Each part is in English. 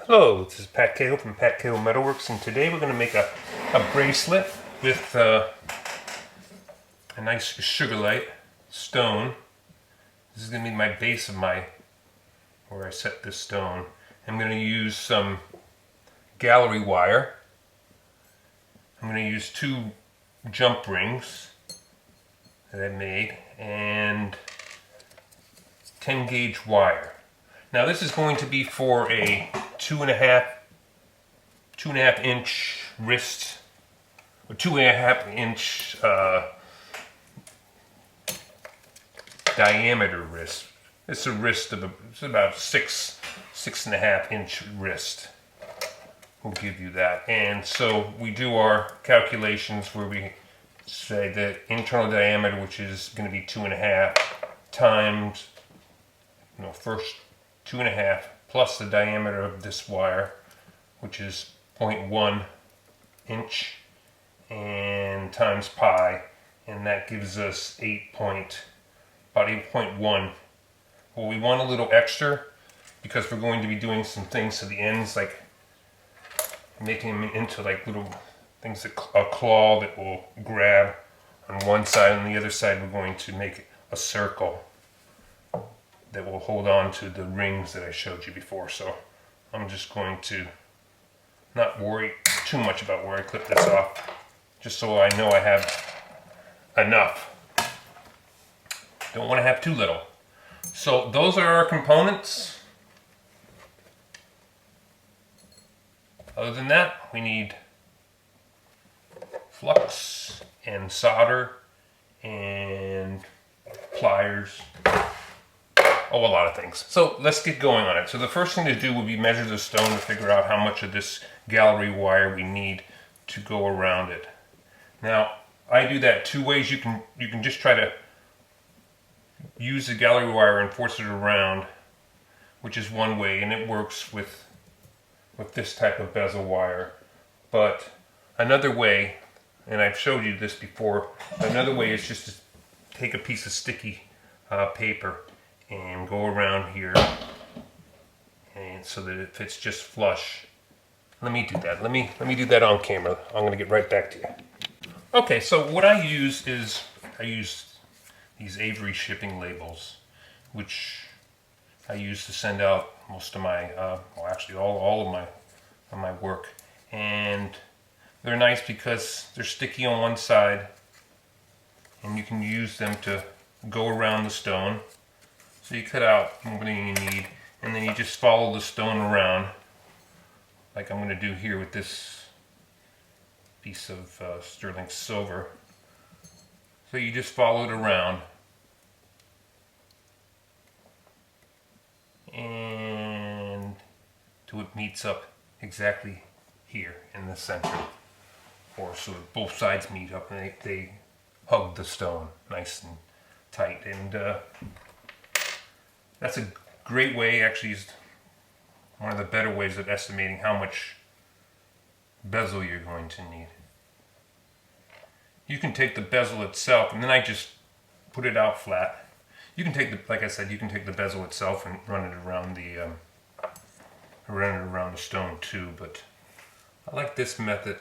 Hello, this is Pat Cahill from Pat Cahill Metalworks, and today we're going to make a bracelet with a nice Sugilite stone. This is going to be my base of where I set this stone. I'm going to use some gallery wire. I'm going to use 2 jump rings that I made and 10 gauge wire. Now this is going to be for a 2.5 inch wrist, or 2.5 inch diameter wrist. It's a wrist of it's about 6.5 inch wrist. We'll give you that. And so we do our calculations where we say the internal diameter, which is going to be 2.5 times, first 2.5 plus the diameter of this wire, which is 0.1 inch, and times pi, and that gives us about 8.1. Well, we want a little extra because we're going to be doing some things to the ends, like making them into like little things, that a claw that will grab on one side, and on the other side we're going to make a circle that will hold on to the rings that I showed you before. So I'm just going to not worry too much about where I clip this off, just so I know I have enough. Don't want to have too little. So those are our components. Other than that, we need flux and solder and pliers. Oh, a lot of things. So let's get going on it. So the first thing to do would be measure the stone to figure out how much of this gallery wire we need to go around it. Now, I do that 2 ways. You can just try to use the gallery wire and force it around, which is one way, and it works with this type of bezel wire. But another way, and I've showed you this before, another way is just to take a piece of sticky paper and go around here, and so that it fits just flush. Let me do that. Let me do that on camera. I'm going to get right back to you. Okay, so what I use is these Avery shipping labels, which I use to send out most of my, well, actually all of my work, and they're nice because they're sticky on one side, and you can use them to go around the stone. So you cut out everything you need, and then you just follow the stone around, like I'm going to do here with this piece of sterling silver. So you just follow it around, and till it meets up exactly here in the center, or so both sides meet up and they hug the stone nice and tight. And that's a great way, actually is one of the better ways of estimating how much bezel you're going to need. You can take the bezel itself, and then I just put it out flat. You can take like I said, you can take the bezel itself and run it around the stone too, but I like this method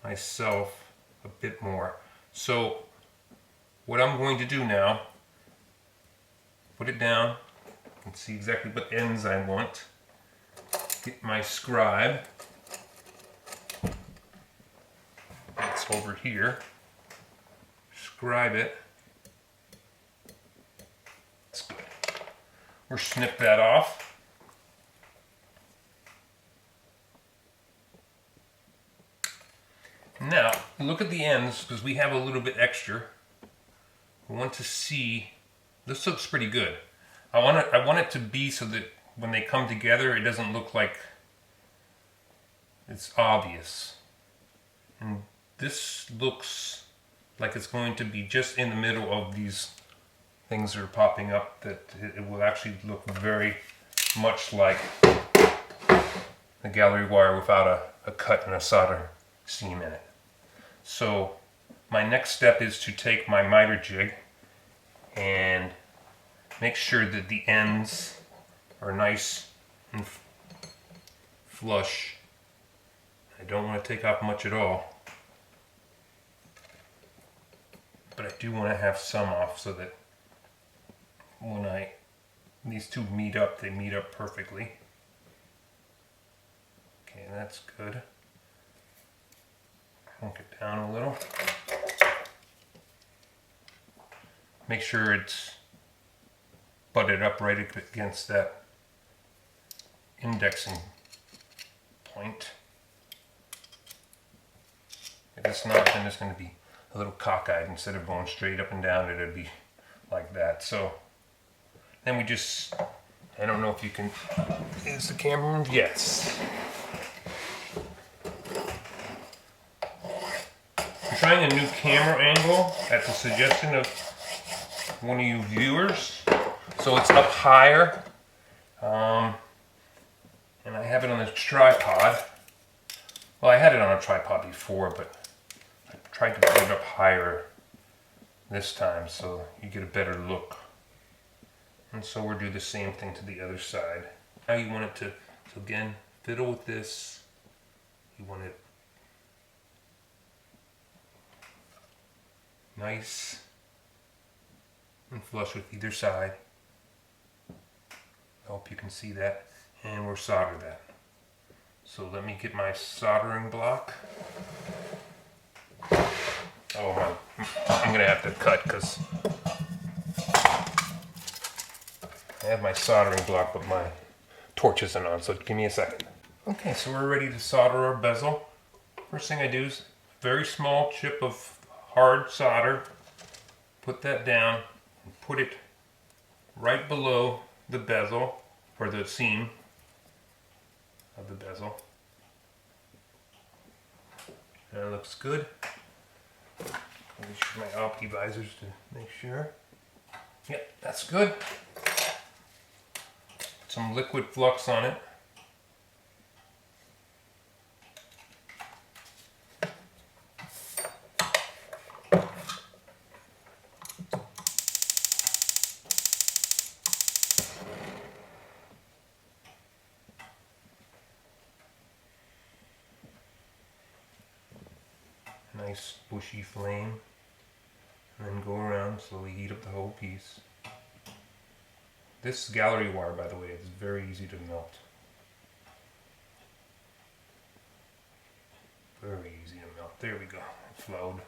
myself a bit more. So what I'm going to do now, put it down and see exactly what ends I want. Get my scribe. It's over here. Scribe it. That's good. Or snip that off. Now, look at the ends, because we have a little bit extra. We want to see, this looks pretty good. I want it to be so that when they come together, it doesn't look like it's obvious. And this looks like it's going to be just in the middle of these things that are popping up, that it will actually look very much like the gallery wire without a cut and a solder seam in it. So my next step is to take my miter jig and make sure that the ends are nice and flush. I don't want to take off much at all. But I do want to have some off so that when these two meet up, they meet up perfectly. Okay, that's good. Plunk it down a little. Make sure it's butted up right against that indexing point. If it's not, then it's going to be a little cockeyed. Instead of going straight up and down, it'd be like that. So then we just, I don't know if you can, is the camera? Yes. I'm trying a new camera angle at the suggestion of one of you viewers. So it's up higher. And I have it on a tripod. Well, I had it on a tripod before, but I tried to put it up higher this time so you get a better look. And so we'll do the same thing to the other side. Now you want it to, so again, fiddle with this. You want it nice and flush with either side. I hope you can see that. And we'll solder that. So let me get my soldering block. Oh, I'm gonna have to cut because I have my soldering block, but my torch isn't on, so give me a second. Okay, so we're ready to solder our bezel. First thing I do is a very small chip of hard solder. Put that down and put it right below the bezel, or the seam of the bezel. That looks good. Let me use my opti visors to make sure. Yep, that's good. Some liquid flux on it. Nice bushy flame, and then go around, slowly heat up the whole piece. This gallery wire, by the way, is very easy to melt. Very easy to melt. There we go. It flowed.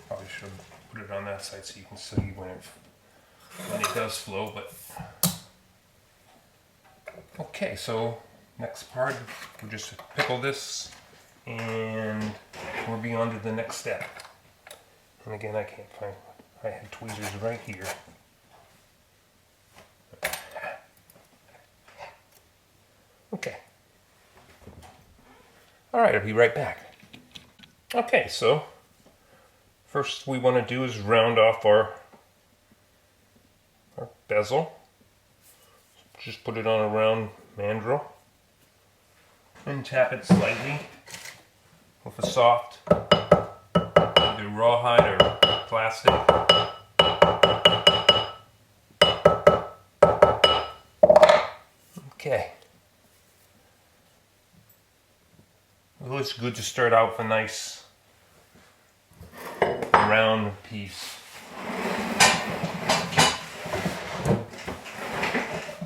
Probably should put it on that side so you can see when it does flow. But okay, so next part, we'll just pickle this, and we'll be on to the next step. And again, I can't find, I had tweezers right here. Okay. All right, I'll be right back. Okay, so first we want to do is round off our bezel. Just put it on a round mandrel and tap it slightly with a soft, either rawhide or plastic. Okay. Well, it's good to start out with a nice round piece.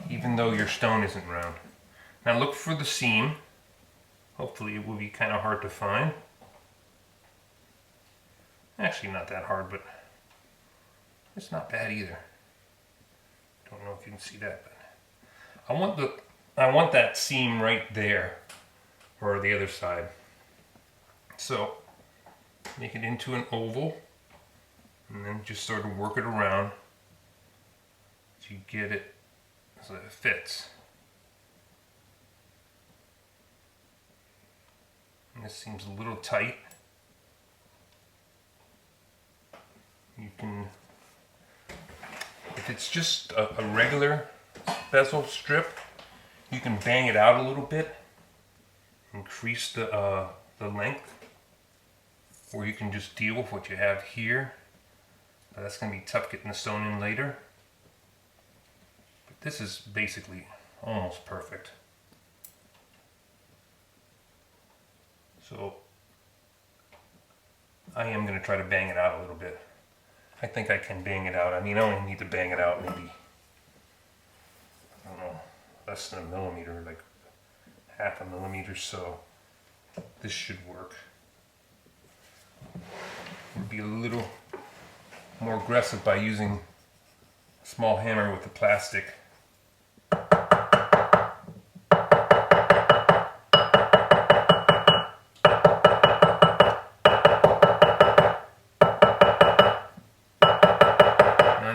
Even though your stone isn't round. Now look for the seam. Hopefully it will be kind of hard to find. Actually not that hard, but it's not bad either. Don't know if you can see that, but I want that seam right there, or the other side. So make it into an oval, and then just sort of work it around so you get it so that it fits. And this seems a little tight. You can, if it's just a regular bezel strip, you can bang it out a little bit, increase the length, or you can just deal with what you have here. But that's going to be tough getting the stone in later. But this is basically almost perfect. So I am going to try to bang it out a little bit. I think I can bang it out. I mean, I only need to bang it out maybe, I don't know, less than a millimeter, like half a millimeter, so this should work. Would be a little more aggressive by using a small hammer with the plastic. And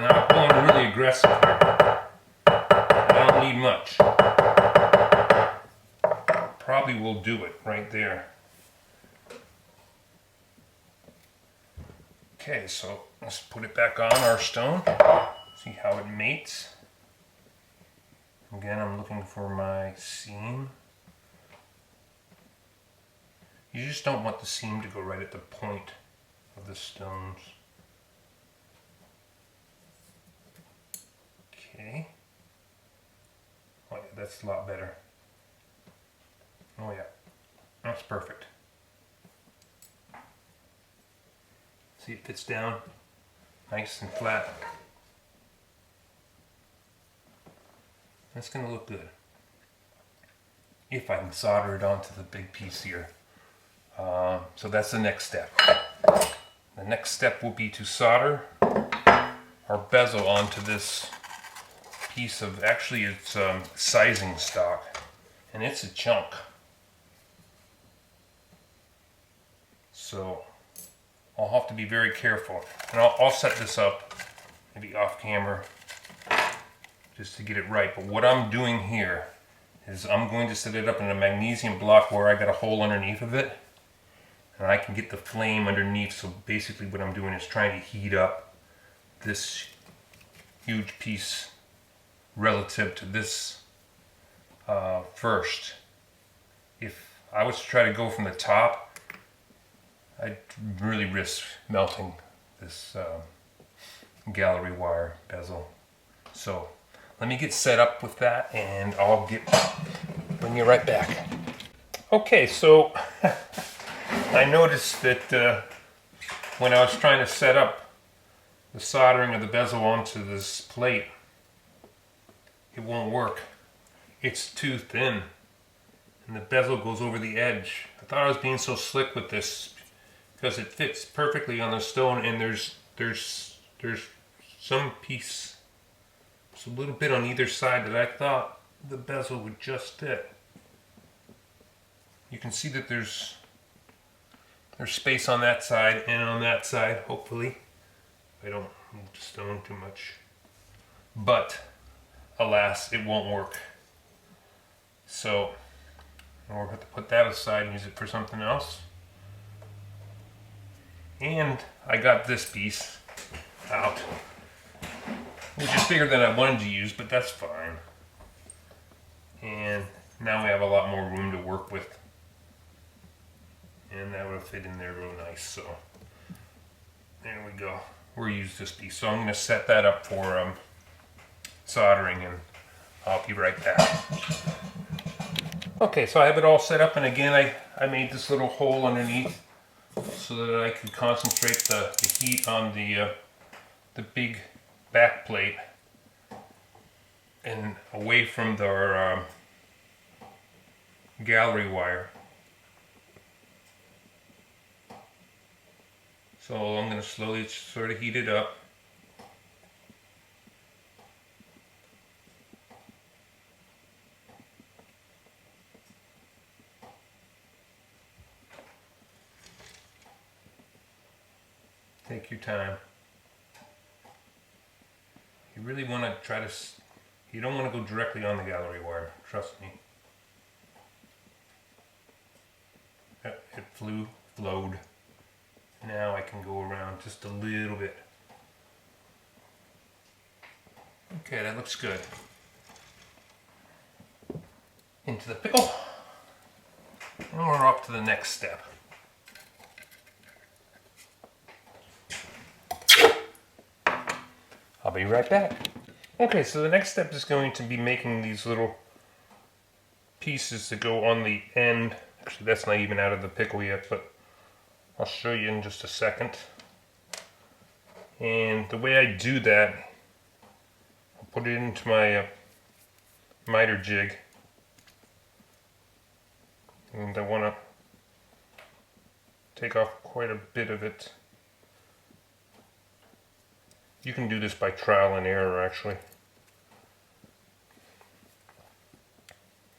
I'm going really aggressive here. I don't need much. Probably will do it right there. Okay, so let's put it back on our stone, see how it mates. Again, I'm looking for my seam. You just don't want the seam to go right at the point of the stones. Okay. Oh yeah, that's a lot better. Oh yeah, that's perfect. See, it fits down nice and flat. That's going to look good. If I can solder it onto the big piece here. So that's the next step. The next step will be to solder our bezel onto this piece of, actually it's sizing stock, and it's a chunk. So I'll have to be very careful, and I'll set this up maybe off camera just to get it right. But what I'm doing here is I'm going to set it up in a magnesium block where I got a hole underneath of it, and I can get the flame underneath. So basically what I'm doing is trying to heat up this huge piece relative to this first. If I was to try to go from the top, I'd really risk melting this gallery wire bezel. So let me get set up with that, and I'll bring you right back. Okay, so I noticed that when I was trying to set up the soldering of the bezel onto this plate, it won't work. It's too thin, and the bezel goes over the edge. I thought I was being so slick with this because it fits perfectly on the stone, and there's some piece, just a little bit on either side that I thought the bezel would just fit. You can see that there's space on that side and on that side, hopefully. I don't move the stone too much. But alas, it won't work. So we'll have to put that aside and use it for something else. And I got this piece out, which is bigger than I wanted to use, but that's fine. And now we have a lot more room to work with. And that would fit in there real nice, so there we go. We'll use this piece. So I'm going to set that up for soldering, and I'll be right back. Okay, so I have it all set up, and again I made this little hole underneath so that I could concentrate the heat on the big back plate and away from our gallery wire. So I'm going to slowly sort of heat it up. Take your time. You really want to try to, you don't want to go directly on the gallery wire, trust me. It flowed. Now I can go around just a little bit. Okay, that looks good. Into the pickle. And we're off to the next step. I'll be right back. Okay, so the next step is going to be making these little pieces that go on the end Actually, that's not even out of the pickle yet, but I'll show you in just a second. And the way I do that, I'll put it into my miter jig. And I want to take off quite a bit of it. You can do this by trial and error, actually.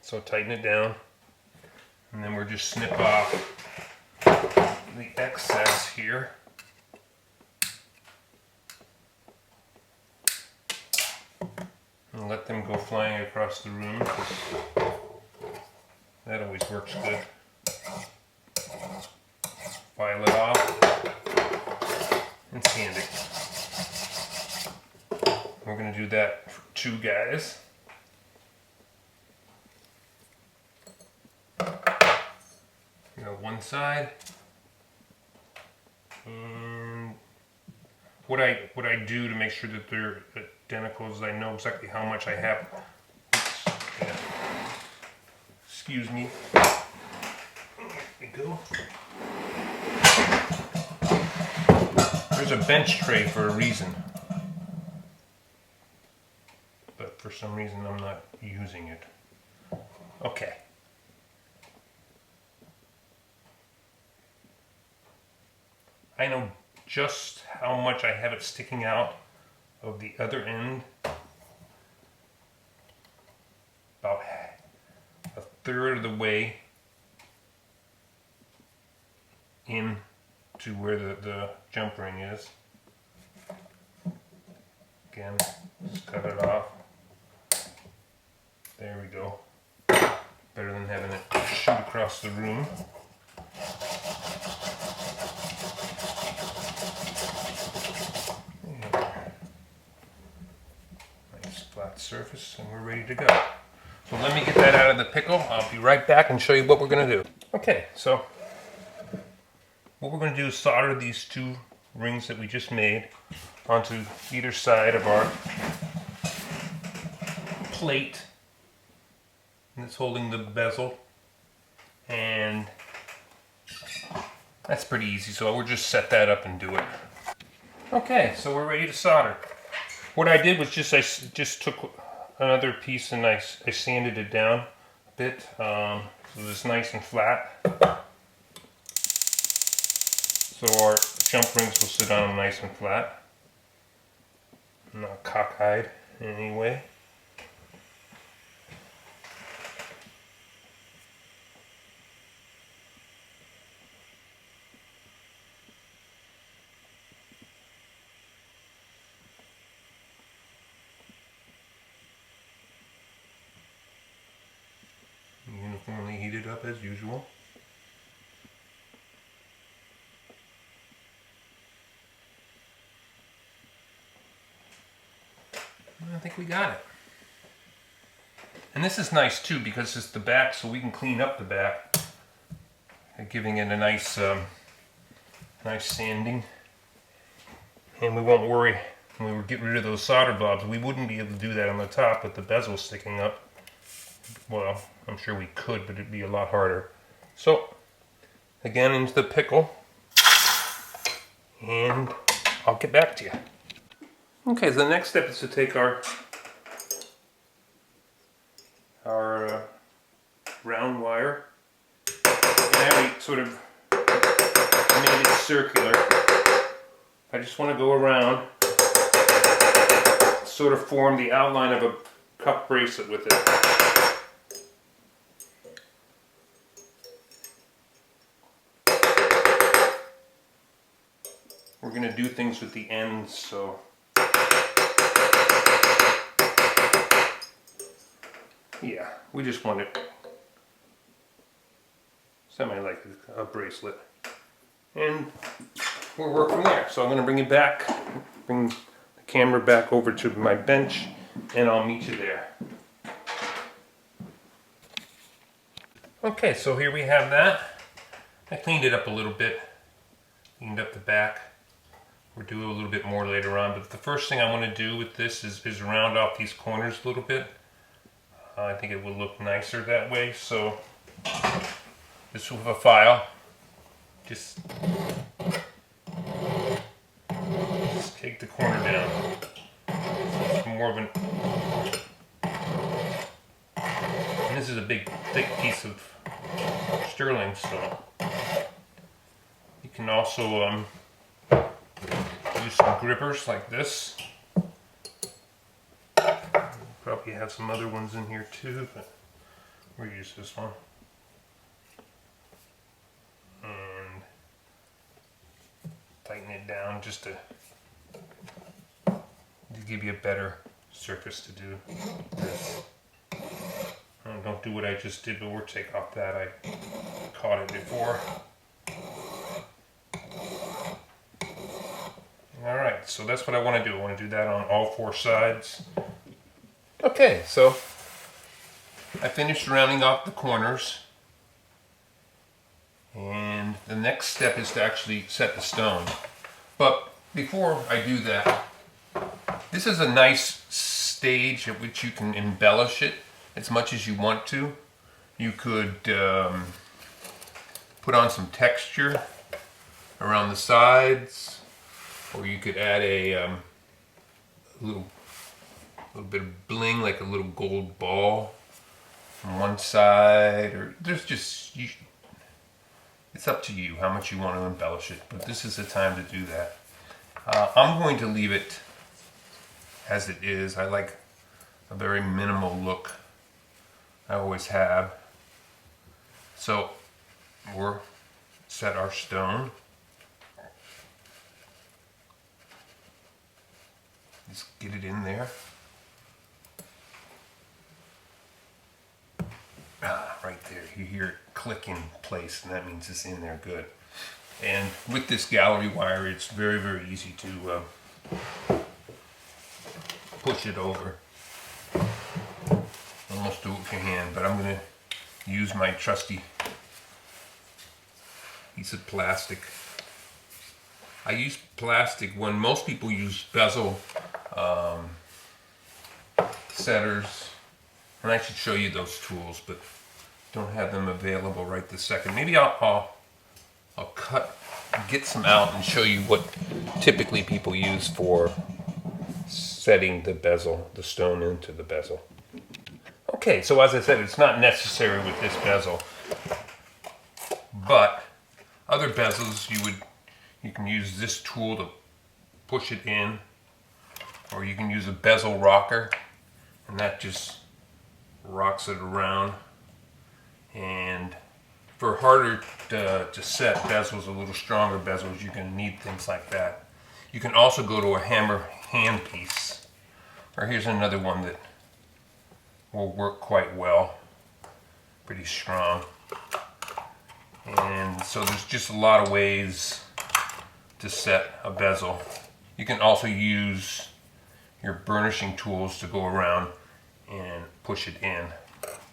So tighten it down, and then we'll just snip off the excess here. And let them go flying across the room, because that always works good. File it off and sand it. We're going to do that for 2 guys. One side, and what I do to make sure that they're identical is I know exactly how much I have. Oops, yeah. Excuse me. There we go. There's a bench tray for a reason, but for some reason I'm not using it. Okay. I know just how much I have it sticking out of the other end. About a third of the way in to where the jump ring is. Again, just cut it off. There we go. Better than having it shoot across the room. Flat surface, and we're ready to go. So let me get that out of the pickle. I'll be right back and show you what we're going to do. Okay, so what we're going to do is solder these 2 rings that we just made onto either side of our plate that's holding the bezel, and that's pretty easy, so we'll just set that up and do it. Okay, so we're ready to solder. What I did was I just took another piece and I sanded it down a bit, so it's nice and flat. So our jump rings will sit on nice and flat. I'm not cockeyed in any way. Uniformly heated up as usual. I think we got it. And this is nice too because it's the back, so we can clean up the back, giving it a nice, nice sanding. And we won't worry when we get rid of those solder blobs. We wouldn't be able to do that on the top with the bezel sticking up. Well, I'm sure we could, but it'd be a lot harder. So, again, into the pickle, and I'll get back to you. Okay, so the next step is to take our round wire, and I already sort of made it circular. I just want to go around, sort of form the outline of a cup bracelet with it. We're going to do things with the ends, so yeah, we just want it semi like a bracelet, and we'll work from there. So I'm going to bring it back, bring the camera back over to my bench, and I'll meet you there. Okay, so here we have that. I cleaned it up a little bit, cleaned up the back. We'll do a little bit more later on, but the first thing I want to do with this is round off these corners a little bit. I think it will look nicer that way, so Just with a file. Just take the corner down. It's more of an... And this is a big, thick piece of sterling stone. You can also use some grippers like this. Probably have some other ones in here too, but we'll use this one. And tighten it down just to give you a better surface to do this. Don't do what I just did, or take off that. I caught it before. Alright, so that's what I want to do. I want to do that on all 4 sides. Okay, so I finished rounding off the corners. And the next step is to actually set the stone. But before I do that, this is a nice stage at which you can embellish it as much as you want to. You could put on some texture around the sides, or you could add a little bit of bling, like a little gold ball from one side, or there's just, it's up to you how much you want to embellish it, but this is the time to do that. I'm going to leave it as it is. I like a very minimal look. I always have. So we'll set our stone. Just get it in there. Right there. You hear it click in place, and that means it's in there good. And with this gallery wire, it's very, very easy to push it over. Almost do it with your hand, but I'm going to use my trusty piece of plastic. I use plastic when most people use bezel setters, and I should show you those tools, but don't have them available right this second. Maybe I'll get some out and show you what typically people use for setting the bezel, the stone into the bezel. Okay, so as I said, it's not necessary with this bezel, but other bezels you can use this tool to push it in, or you can use a bezel rocker, and that just rocks it around. And for harder to set bezels, a little stronger bezels, you can need things like that. You can also go to a hammer hand piece, or here's another one that will work quite well, pretty strong. And so there's just a lot of ways to set a bezel. You can also use your burnishing tools to go around and push it in.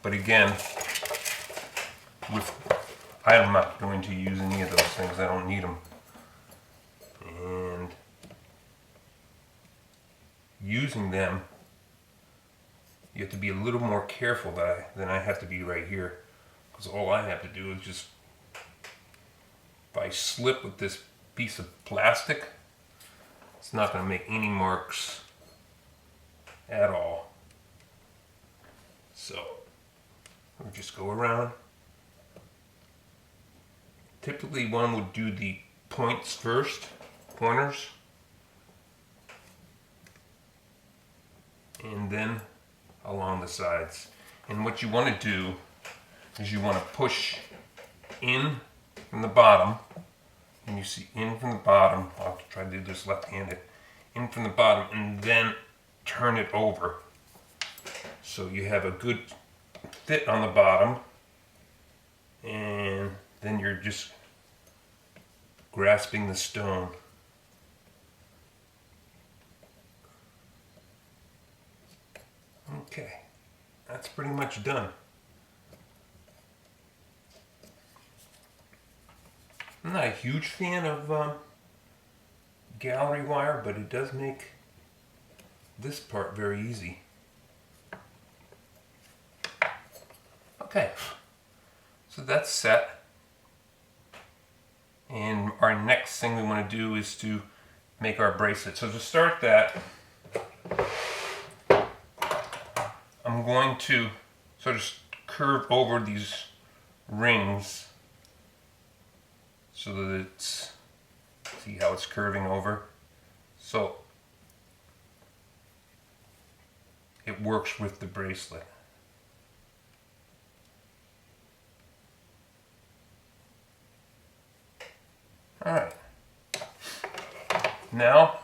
But again, I'm not going to use any of those things. I don't need them. And using them, you have to be a little more careful than I have to be right here, because all I have to do is just, if I slip with this piece of plastic, it's not going to make any marks at all. So we'll just go around. Typically one would do the points first, corners, and then along the sides. And what you want to do is you want to push in from the bottom, and you see in from the bottom. I'll try to do this left-handed. In from the bottom, and then turn it over, so you have a good fit on the bottom, and then you're just grasping the stone. Okay, that's pretty much done. I'm not a huge fan of gallery wire, but it does make this part very easy. Okay, so that's set. And our next thing we want to do is to make our bracelet. So to start that, I'm going to sort of curve over these rings so that it's, see how it's curving over? So it works with the bracelet. Alright, now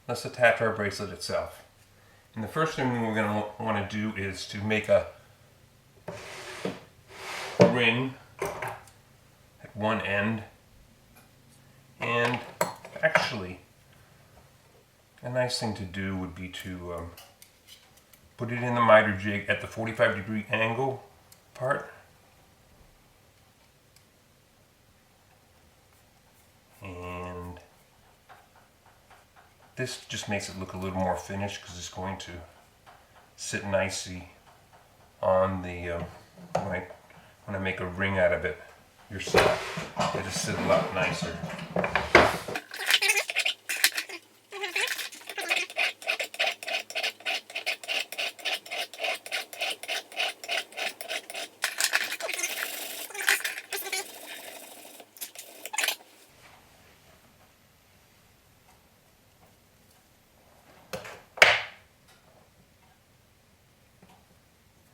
let's attach our bracelet itself. And the first thing we're going to want to do is to make a ring at one end, and actually a nice thing to do would be to put it in the miter jig at the 45-degree angle part. And this just makes it look a little more finished because it's going to sit nicely on the, when I make a ring out of it yourself, it'll sit a lot nicer.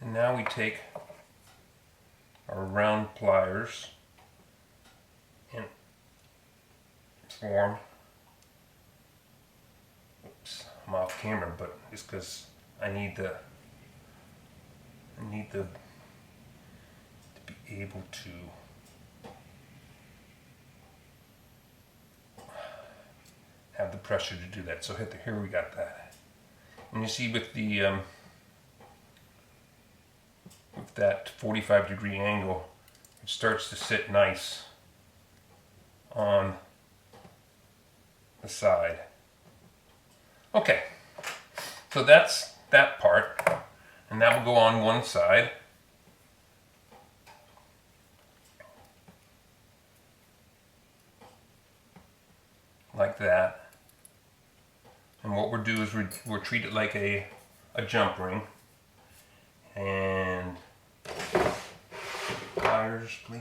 And now we take our round pliers and form, oops, I'm off camera, but it's because I need to be able to have the pressure to do that. So here we got that. And you see with the with that 45-degree angle, it starts to sit nice on the side. Okay, so that's that part, and that will go on one side. Like that. And what we'll do is we'll treat it like a jump ring. And pliers, please.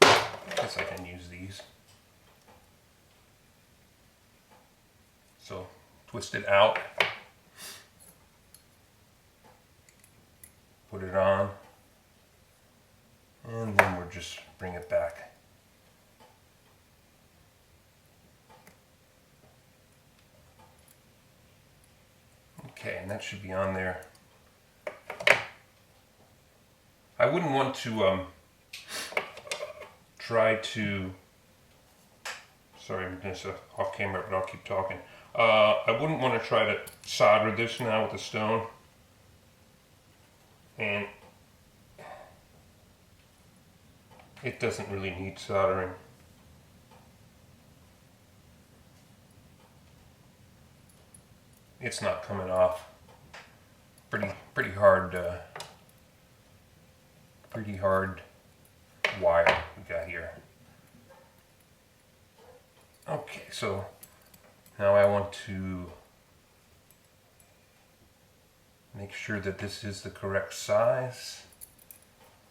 I guess I can use these. So twist it out, put it on, and then we'll just bring it back. Okay, and that should be on there. I wouldn't want to try to, sorry, this is off camera, but I'll keep talking. I wouldn't want to try to solder this now with the stone. And it doesn't really need soldering. It's not coming off. Pretty hard wire we got here. Okay, so now I want to make sure that this is the correct size.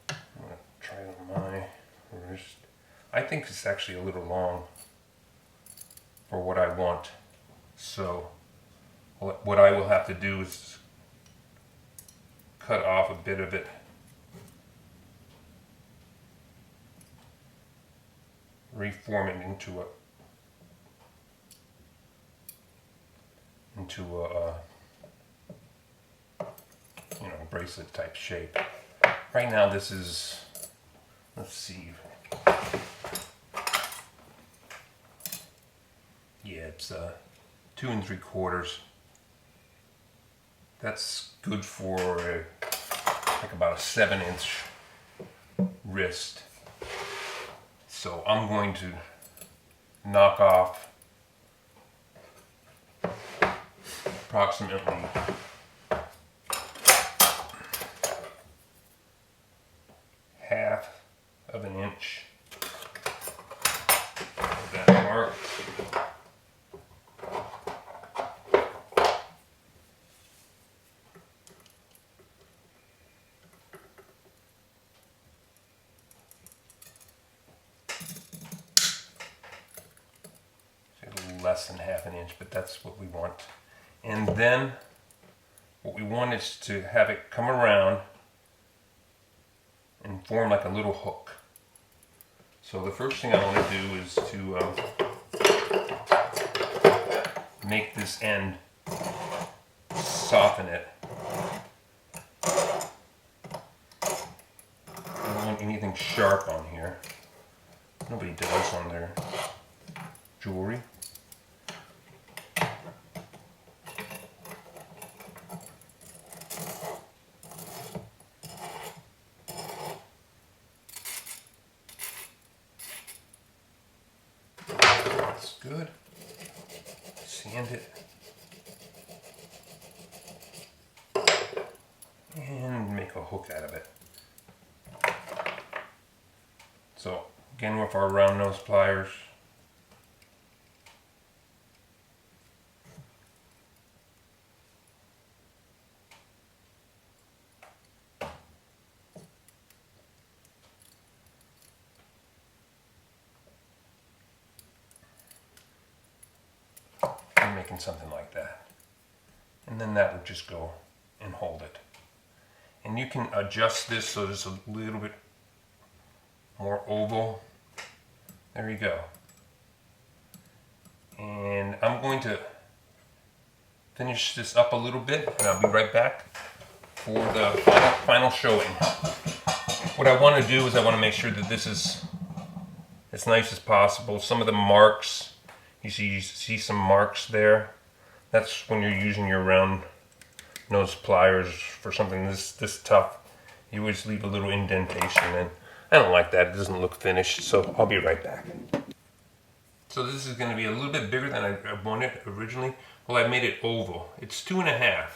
I'm going to try it on my wrist. I think it's actually a little long for what I want. So what I will have to do is cut off a bit of it. Reform it into a bracelet type shape. Right now this is, let's see. Yeah, it's 2 3/4. That's good for like about a 7-inch wrist. So I'm going to knock off approximately half of an inch less than ½ an inch, but that's what we want. And then what we want is to have it come around and form like a little hook. So the first thing I want to do is to make this end, soften it. I don't want anything sharp on here. Nobody does on their jewelry. That's good. Sand it. And make a hook out of it. So again, with our round nose pliers, I'm making something like that. And then that would just go and hold it. And you can adjust this so it's a little bit more oval. There you go. And I'm going to finish this up a little bit and I'll be right back for the final showing. What I want to do is I want to make sure that this is as nice as possible. Some of the marks, you see some marks there. That's when you're using your round nose pliers for something this tough. You always leave a little indentation, and I don't like that. It doesn't look finished, so I'll be right back. So this is going to be a little bit bigger than I wanted originally. Well, I made it oval. It's 2.5,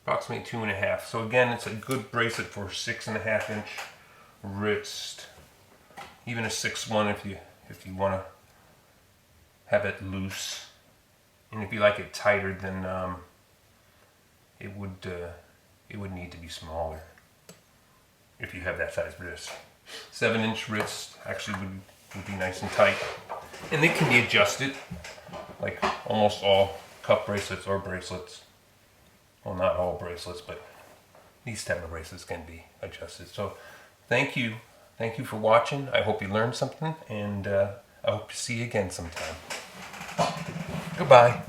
approximately 2.5. So again, it's a good bracelet for 6.5 inch wrist, even a 6'1" if you want to have it loose, and if you like it tighter, then it would need to be smaller if you have that size wrist. 7-inch wrist actually would be nice and tight, and they can be adjusted like almost all cup bracelets or bracelets. Well, not all bracelets, but these type of bracelets can be adjusted. So thank you for watching. I hope you learned something, and I hope to see you again sometime. Goodbye.